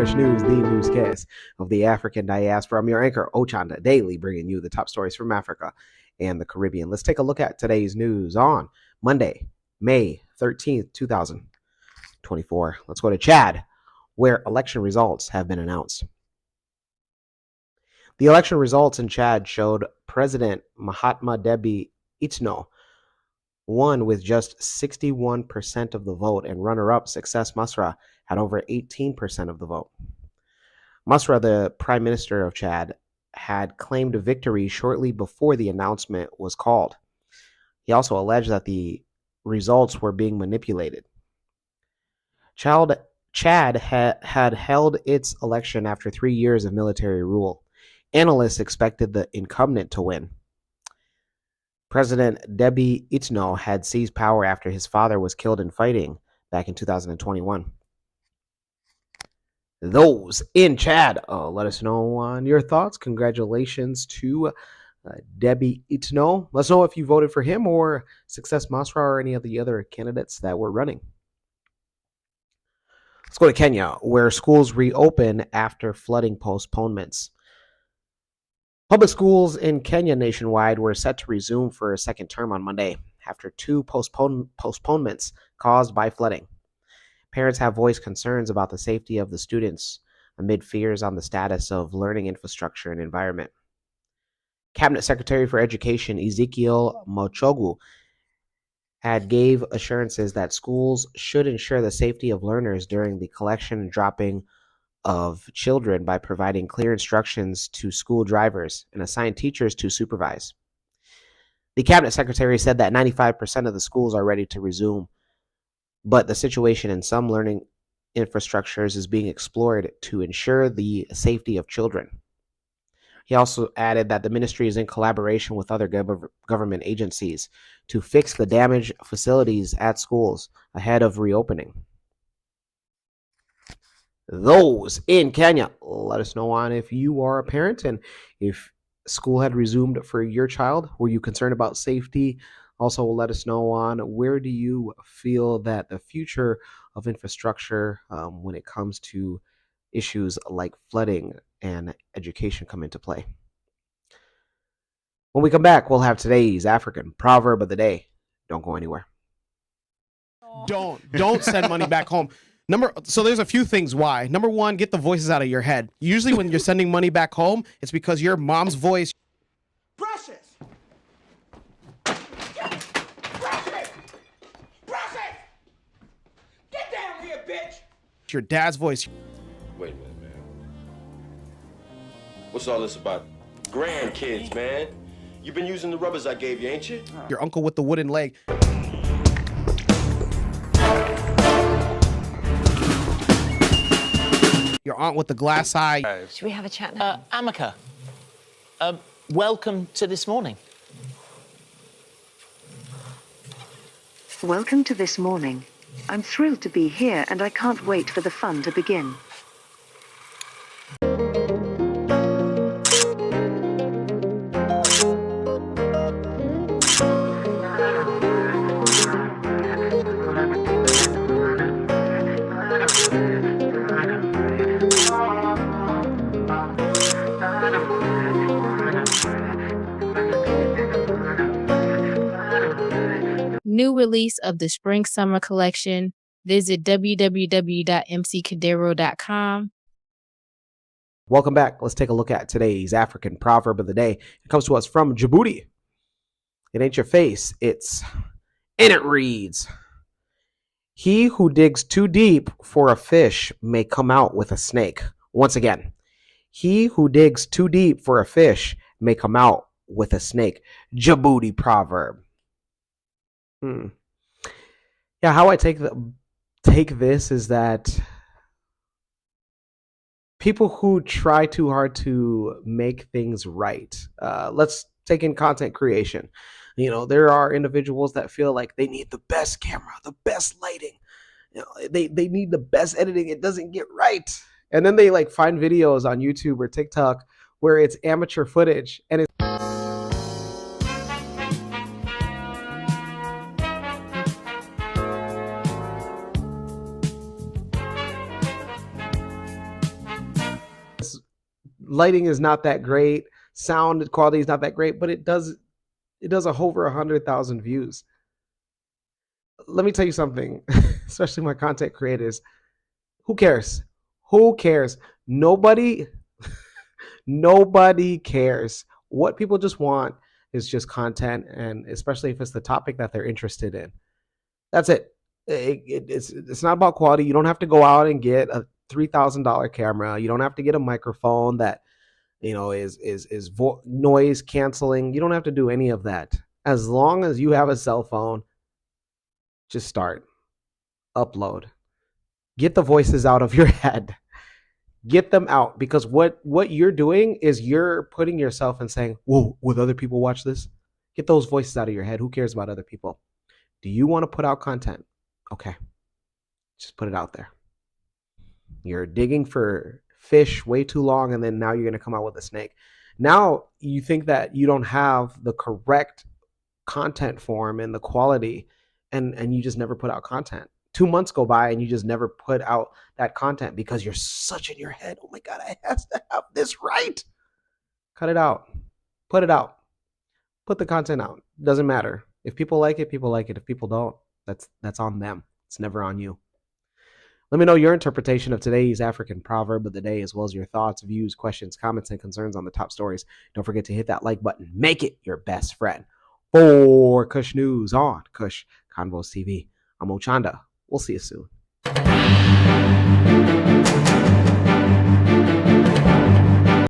Kush News, the newscast of the African diaspora. I'm your anchor, Ochanda, daily bringing you the top stories from Africa and the Caribbean. Let's take a look at today's news on Monday, May 13th, 2024. Let's go to Chad, where election results have been announced. The election results in Chad showed President Mahatma Debi Itno won with just 61% of the vote, and runner-up Success Masra had over 18% of the vote. Masra, the Prime Minister of Chad, had claimed victory shortly before the announcement was called. He also alleged that the results were being manipulated. Chad had held its election after 3 years of military rule. Analysts expected the incumbent to win. President Debi Itno had seized power after his father was killed in fighting back in 2021. Those in Chad, let us know on your thoughts. Congratulations to Debi Itno. Let us know if you voted for him or Success Masra or any of the other candidates that were running. Let's go to Kenya, where schools reopen after flooding postponements. Public schools in Kenya nationwide were set to resume for a second term on Monday after 2 postponements caused by flooding. Parents have voiced concerns about the safety of the students amid fears on the status of learning infrastructure and environment. Cabinet Secretary for Education Ezekiel Mochogu had gave assurances that schools should ensure the safety of learners during the collection and dropping of children by providing clear instructions to school drivers and assign teachers to supervise. The Cabinet Secretary said that 95% of the schools are ready to resume, but the situation in some learning infrastructures is being explored to ensure the safety of children. He also added that the ministry is in collaboration with other government agencies to fix the damaged facilities at schools ahead of reopening. Those in Kenya, let us know on if you are a parent and if school had resumed for your child. Were you concerned about safety? Also, let us know on where do you feel that the future of infrastructure when it comes to issues like flooding and education come into play. When we come back, we'll have today's African proverb of the day. Don't go anywhere. Don't send money back home. So there's a few things why. Number one, get the voices out of your head. Usually when you're sending money back home, it's because your mom's voice. Precious! Precious! Precious! Get down here, bitch! Your dad's voice. Wait a minute, man. What's all this about grandkids, man? You've been using the rubbers I gave you, ain't you? Your uncle with the wooden leg. Your aunt with the glass eye. Should we have a chat now? Amika, welcome to This Morning. Welcome to This Morning. I'm thrilled to be here and I can't wait for the fun to begin. New release of the Spring Summer Collection. Visit www.mccadero.com. Welcome back. Let's take a look at today's African proverb of the day. It comes to us from Djibouti. It ain't your face, and it reads, "He who digs too deep for a fish may come out with a snake." Once again, he who digs too deep for a fish may come out with a snake. Djibouti proverb. Yeah, how I take this is that people who try too hard to make things right. Let's take in content creation. You know, there are individuals that feel like they need the best camera, the best lighting. You know, they need the best editing. It doesn't get right, and then they like find videos on YouTube or TikTok where it's amateur footage and it's lighting is not that great. Sound quality is not that great, but it does over 100,000 views. Let me tell you something, especially my content creators. Who cares? Who cares? Nobody cares. What people just want is just content, and especially if it's the topic that they're interested in. That's it. It's not about quality. You don't have to go out and get a $3,000 camera. You don't have to get a microphone that is noise canceling. You don't have to do any of that. As long as you have a cell phone, just start, upload, get the voices out of your head, get them out, because what you're doing is you're putting yourself and saying, whoa, would other people watch this? Get those voices out of your head. Who cares about other people? Do you want to put out content? Okay, just put it out there. You're digging for fish way too long, and then now you're going to come out with a snake. Now you think that you don't have the correct content form and the quality, and you just never put out content. 2 months go by and you just never put out that content because you're such in your head. Oh my God, I have to have this right. Cut it out. Put it out. Put the content out. Doesn't matter. If people like it, people like it. If people don't, that's on them. It's never on you. Let me know your interpretation of today's African proverb of the day, as well as your thoughts, views, questions, comments, and concerns on the top stories. Don't forget to hit that like button. Make it your best friend. For Kush News on Kush Convos TV, I'm Ochanda. We'll see you soon.